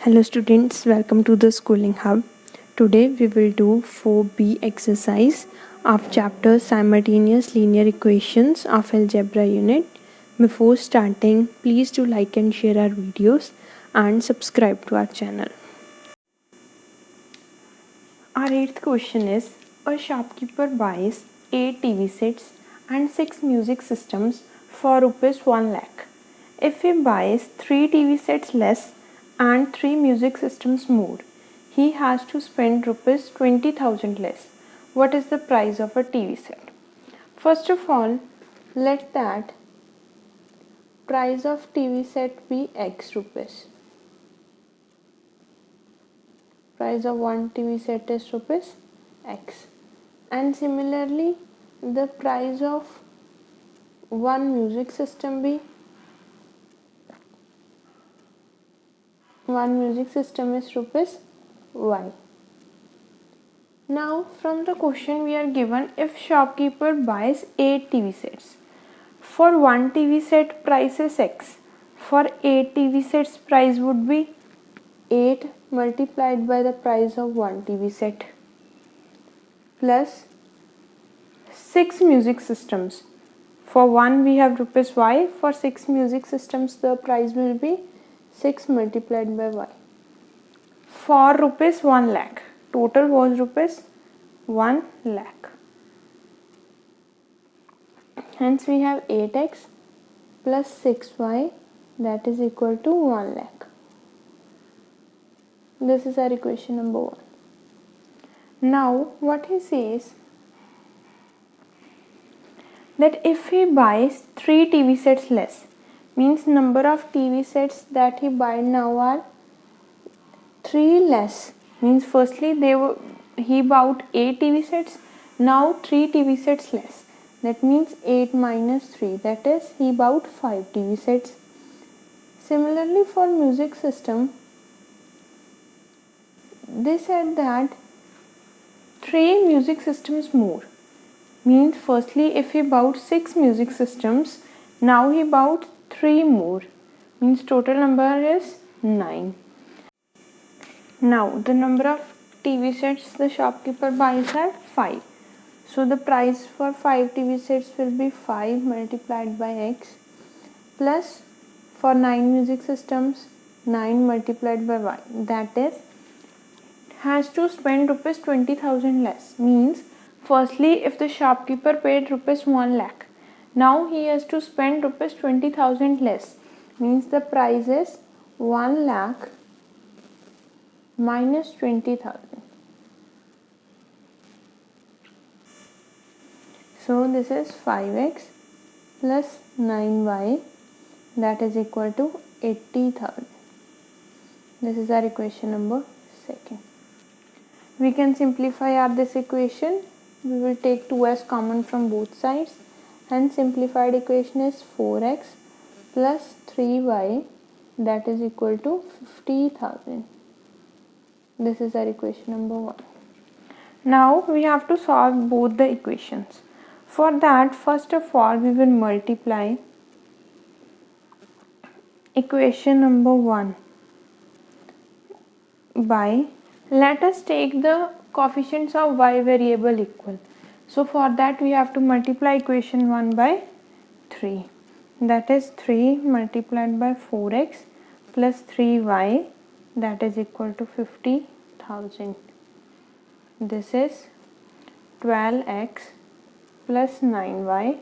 Hello students, welcome to the Schooling Hub. Today we will do 4B exercise of chapter Simultaneous Linear Equations of Algebra Unit. Before starting, please do like and share our videos and subscribe to our channel. Our 8th question is, a shopkeeper buys 8 TV sets and 6 music systems for Rs 1 lakh. If he buys 3 TV sets less and 3 music systems more, he has to spend Rs 20,000 less. What is the price of a TV set? First of all, let that price of TV set be X rupees. Price of one TV set is rupees X. And similarly, the price of one music system be is rupees Y. Now from the question we are given, if shopkeeper buys 8 TV sets, for one TV set price is X, for 8 TV sets price would be 8 multiplied by the price of one TV set plus 6 music systems. For one we have rupees Y, for 6 music systems the price will be 6 multiplied by Y. For rupees 1 lakh, total was rupees 1 lakh. Hence we have 8x plus 6y, that is equal to 1 lakh. This is our equation number 1. Now what he says, that if he buys 3 TV sets less, means number of TV sets that he buy now are 3 less. Means firstly he bought 8 TV sets, now 3 TV sets less. That means 8 minus 3, that is he bought 5 TV sets. Similarly for music system, they said that 3 music systems more. Means firstly if he bought 6 music systems, now he bought 3 more. Means total number is 9. Now the number of TV sets the shopkeeper buys are 5. So the price for 5 TV sets will be 5 multiplied by X plus for 9 music systems 9 multiplied by Y, that is has to spend rupees 20,000 less. Means firstly if the shopkeeper paid rupees 1 lakh, now he has to spend rupees 20,000 less. Means the price is 1 lakh minus 20,000. So this is 5x plus 9y, that is equal to 80,000. This is our equation number 2. We can simplify this equation. We will take 2 as common from both sides. Hence simplified equation is 4x plus 3y, that is equal to 50,000. This is our equation number 1. Now we have to solve both the equations. For that, first of all we will multiply equation number 1 by, let us take the coefficients of y variable equal. So for that we have to multiply equation 1 by 3. That is 3 multiplied by 4x plus 3y, that is equal to 50,000. This is 12x plus 9y,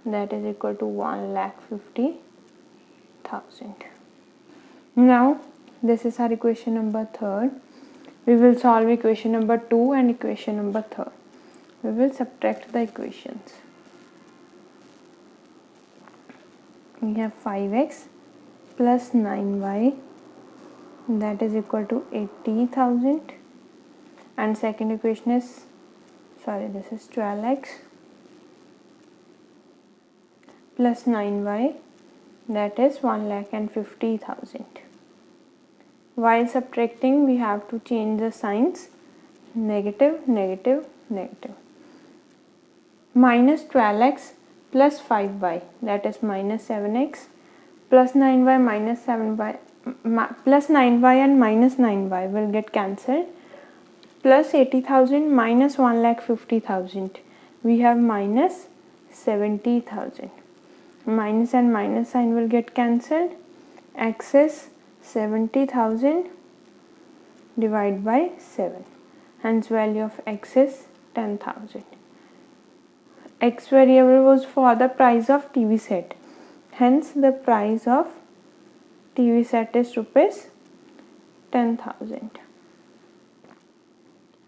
that is equal to 1,50,000. Now this is our equation number 3. We will solve equation number 2 and equation number 3. We will subtract the equations. We have 5x plus 9y, that is equal to 80,000, and second equation is, this is 12x plus 9y, that is 1,50,000. While subtracting we have to change the signs, negative, negative, negative. Minus 12x plus 5y, that is minus 7x, plus 9y minus 7y plus 9y and minus 9y will get cancelled. Plus 80,000 minus 1,50,000. We have minus 70,000. Minus and minus sign will get cancelled. X is 70,000 divided by 7. Hence value of x is 10,000. X variable was for the price of TV set. Hence the price of TV set is rupees 10,000.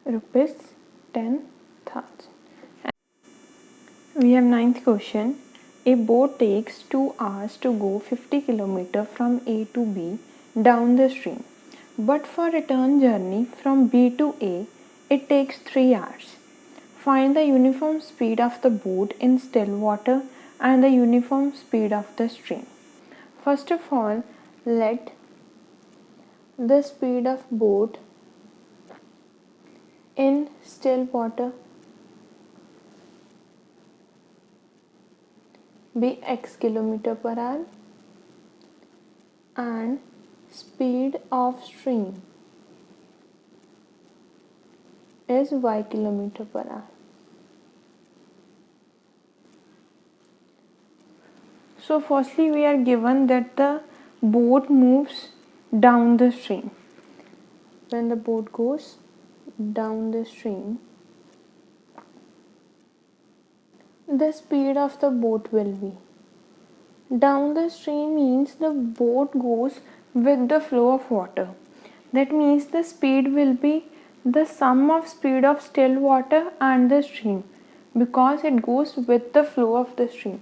Rupees 10,000. We have ninth question. A boat takes 2 hours to go 50 km from A to B down the stream. But for return journey from B to A, it takes 3 hours. Find the uniform speed of the boat in still water and the uniform speed of the stream. First of all, let the speed of boat in still water be x km per hour and speed of stream is y km per hour. So firstly we are given that the boat moves down the stream. When the boat goes down the stream, the speed of the boat will be. Down the stream means the boat goes with the flow of water. That means the speed will be the sum of speed of still water and the stream, because it goes with the flow of the stream.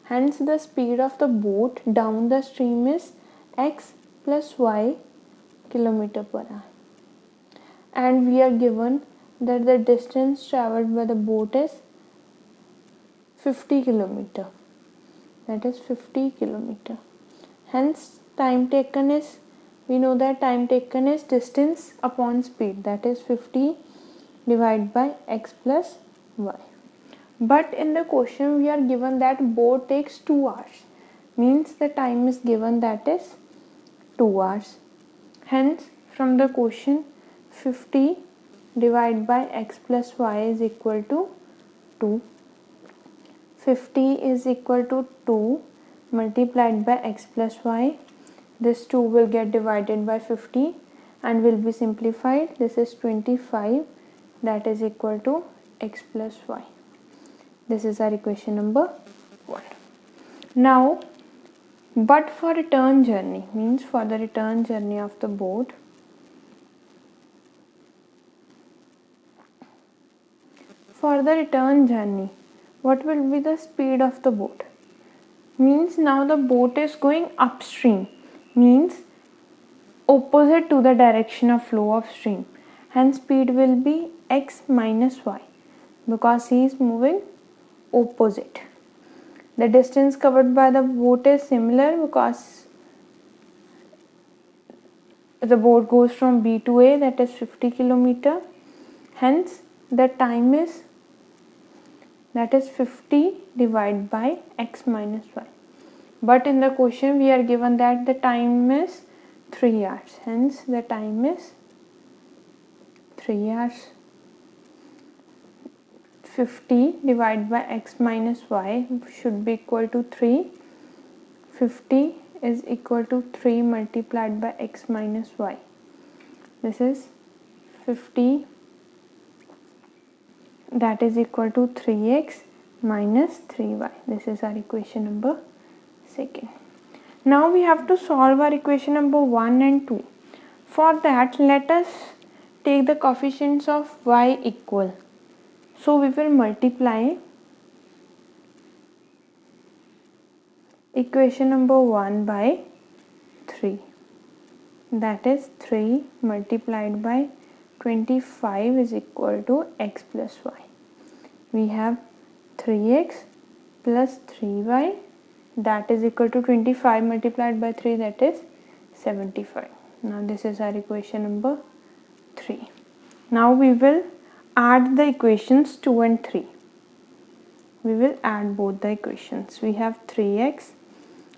Hence the speed of the boat down the stream is x plus y km per hour. And we are given that the distance travelled by the boat is 50 km. That is 50 km. Hence time taken is, we know that time taken is distance upon speed, that is 50 divided by x plus y. But in the question we are given that boat takes 2 hours, means the time is given that is 2 hours. Hence from the question 50 divided by x plus y is equal to 2. 50 is equal to 2 multiplied by x plus y. This 2 will get divided by 50 and will be simplified. This is 25, that is equal to x plus y. This is our equation number 1. Now, but for return journey, means for the return journey of the boat, for the return journey, what will be the speed of the boat? Means now the boat is going upstream, means opposite to the direction of flow of stream. Hence speed will be x minus y, because he is moving opposite. The distance covered by the boat is similar, because the boat goes from B to A, that is 50 km. Hence the time is, that is 50 divided by x minus y. But in the question we are given that the time is 3 hours. Hence the time is 3 hours. 50 divided by x minus y should be equal to 3. 50 is equal to 3 multiplied by x minus y. This is 50, that is equal to 3x minus 3y. This is our equation number 2. Now we have to solve our equation number 1 and 2. For that, let us take the coefficients of y equal. So we will multiply equation number 1 by 3. That is 3 multiplied by 25 is equal to x plus y. We have 3x plus 3y, that is equal to 25 multiplied by 3, that is 75. Now this is our equation number 3. Now we will add the equations 2 and 3. We will add both the equations. We have 3x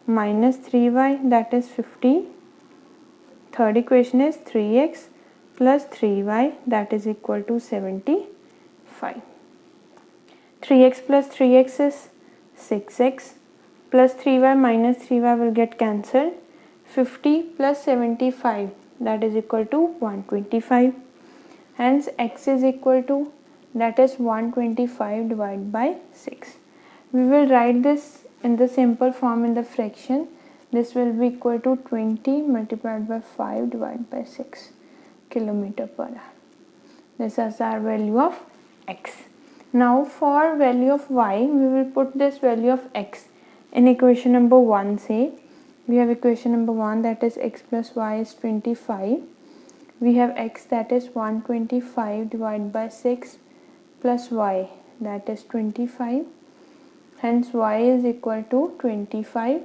minus 3y, that is 50, Third equation is 3x plus 3y that is equal to 75. 3x plus 3x is 6x plus 3y minus 3y will get cancelled. 50 plus 75 that is equal to 125. Hence x is equal to, that is 125 divided by 6. We will write this in the simple form in the fraction. This will be equal to 20 multiplied by 5 divided by 6 kilometer per hour. This is our value of x. Now for value of y, we will put this value of x in equation number 1. Say we have equation number 1 that is x plus y is 25. We have x that is 125 divided by 6 plus y that is 25. Hence y is equal to 25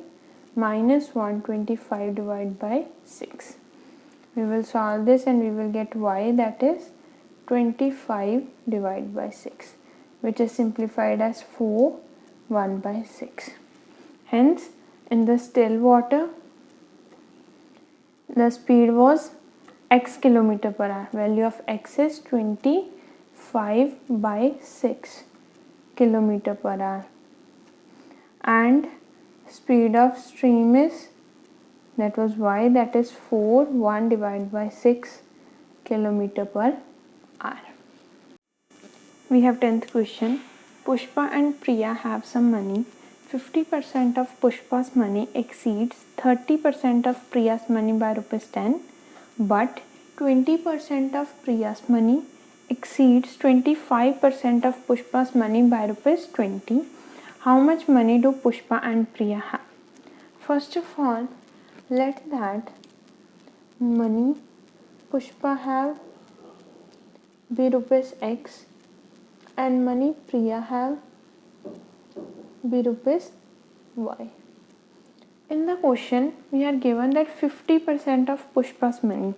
minus 125 divided by 6. We will solve this and we will get y that is 25 divided by 6, which is simplified as 4 1 by 6. Hence in the still water the speed was x kilometer per hour. Value of x is 25 by 6 kilometer per hour. And speed of stream is, that was y, that is 4 1 divided by 6 kilometer per hour. We have 10th question. Pushpa and Priya have some money. 50% of Pushpa's money exceeds 30% of Priya's money by rupees 10, but 20% of Priya's money exceeds 25% of Pushpa's money by rupees 20. How much money do Pushpa and Priya have? First of all, let that money Pushpa have be rupees x and money Priya have be rupees y. In the question, we are given that 50% of Pushpa's money.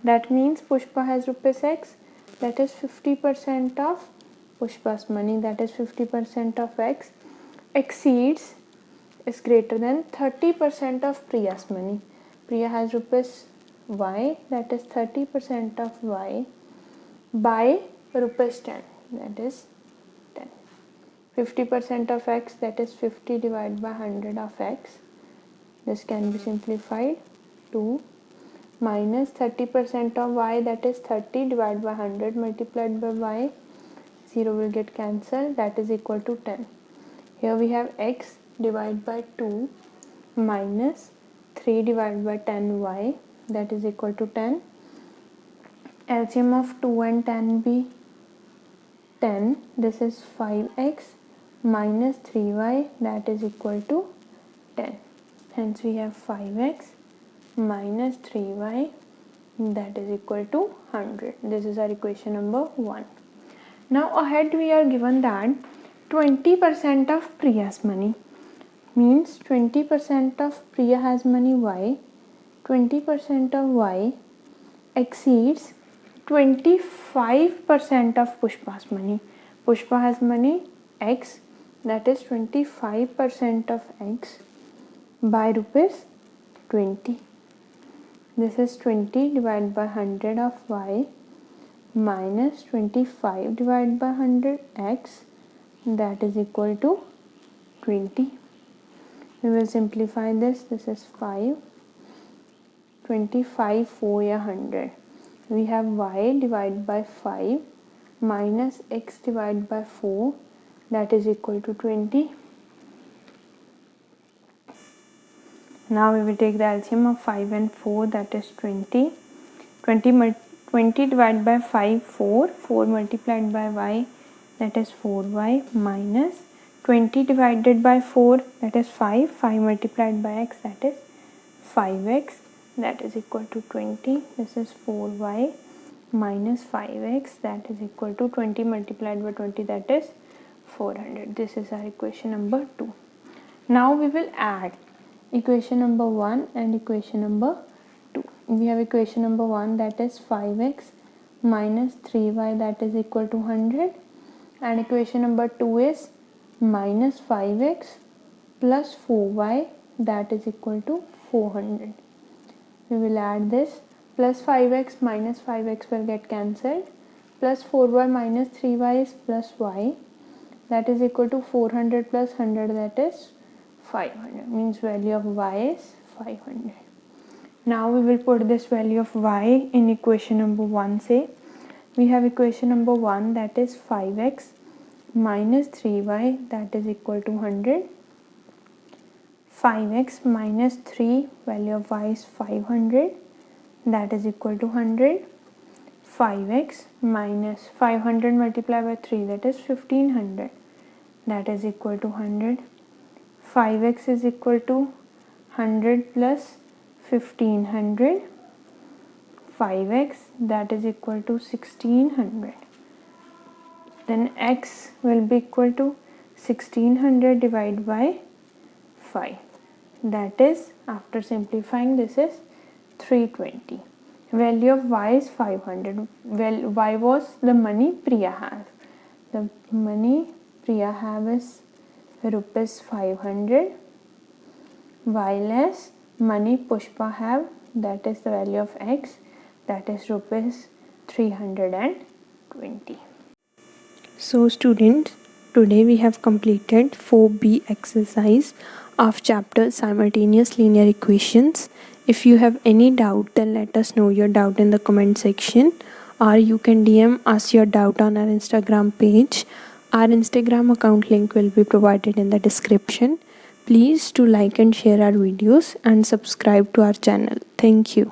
That means Pushpa has rupees x, that is 50% of Pushpa's money, that is 50% of x, exceeds, is greater than 30% of Priya's money. Priya has rupees y, that is 30% of y by rupees 10, that is 10. 50% of x, that is 50 divided by 100 of x. This can be simplified to minus 30% of y, that is 30 divided by 100 multiplied by y. 0 will get cancelled, that is equal to 10. Here we have x divided by 2 minus 3 divided by 10y, that is equal to 10. LCM of 2 and 10 be 10. This is 5x minus 3y, that is equal to 10. Hence we have 5x minus 3y, that is equal to 100. This is our equation number 1. Now ahead we are given that 20% of Priya's money, means 20% of Priya has money y, 20% of y exceeds 25% of Pushpa's money. Pushpa has money x, that is 25% of x by rupees 20. This is 20 divided by 100 of y minus 25 divided by 100 x, that is equal to 20. We will simplify this. This is 5, 25, 4 या 100. We have y divided by 5 minus x divided by 4, that is equal to 20. Now we will take the LCM of 5 and 4, that is 20. 20 divided by 5, 4. 4 multiplied by y, that is 4y, minus 20 divided by 4, that is 5. 5 multiplied by x, that is 5x, that is equal to 20. This is 4y minus 5x, that is equal to 20 multiplied by 20, that is 400. This is our equation number 2. Now we will add equation number 1 and equation number 2. We have equation number 1, that is 5x minus 3y, that is equal to 100, and equation number 2 is minus 5x plus 4y, that is equal to 400. We will add this. plus 5x minus 5x will get cancelled, plus 4y minus 3y is plus y, that is equal to 400 plus 100, that is 500, means value of y is 500. Now we will put this value of y in equation number 1. Say we have equation number 1, that is 5x minus 3y, that is equal to 100. 5x minus 3, value of y is 500, that is equal to 100. 5x minus 500 multiplied by 3, that is 1500, that is equal to 100. 5x is equal to 100 plus 1500, 5x, that is equal to 1600. Then x will be equal to 1600 divided by 5, that is, after simplifying, this is 320. Value of y is 500. Well, y was the money Priya has. The money Priya have is rupees 500, while as money Pushpa have, that is the value of x, that is rupees 320. So students, today we have completed 4B exercise of chapter simultaneous linear equations. If you have any doubt, then let us know your doubt in the comment section, or you can DM us your doubt on our Instagram page. Our Instagram account link will be provided in the description. Please do like and share our videos and subscribe to our channel. Thank you.